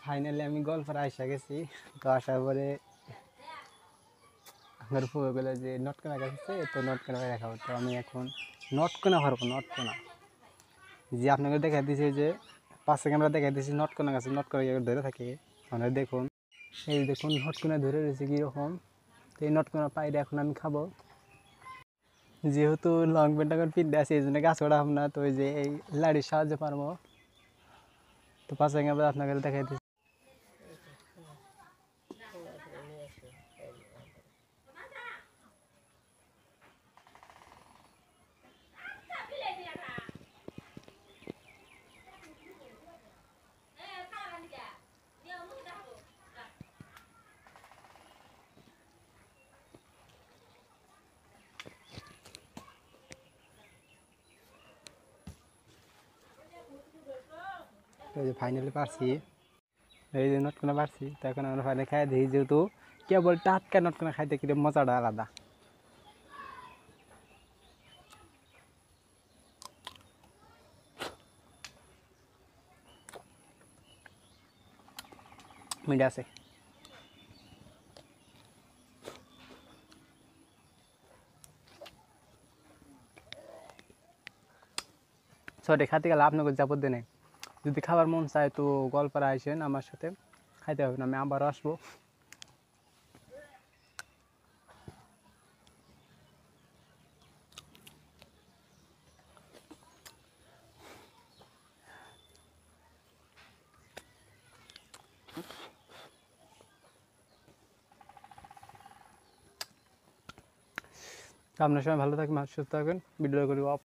Finally আমি গল্পরা আইসা গেছি। তো আসার পরে আমার ফুয়ে গেলো যে নটকোনা গেছে, তো নটকোনা দেখাবো। তো আমি এখন নটকোনা পারবো, নটকোনা যে আপনাকে দেখা দিয়েছে যে 5 সেকেন্ড দেখা দিয়েছি নটকোনা গাছে নটকোনা ধরে থাকে। মানে দেখুন, এই দেখুন নটকোনা ধরে রয়েছে কীরকম। তো এই নটকোনা পাইলে এখন আমি খাবো। যেহেতু লং পেন্ট এখন পিন্ডে আছে এই জন্য গাছ ওড়াম না, তো ওই যে এই লাড়ির সাহায্যে পারবো। তো 5 সেকেন্ড আপনাকে দেখাই দিচ্ছি। এই যে ফাইনালি পারছি, এই যে নটকোনা পারছি। তো এখন আমরা ফাইনালি খাই দিই, যেহেতু কেবল টাটকা নটকোনা খাইতে কিন্তু মজাটা আলাদা। মিঠা আছে। সরি, খাতে গেলে আপনাকে যাবত নেই। যদি খাবার মন চায় তো গল্পরা আসেন আমার সাথে, খাইতে হবে না, আমি আবারও আসবো। আপনার সবাই ভালো থাকবেন, সুস্থ থাকবেন। ভিডিও করি অফ।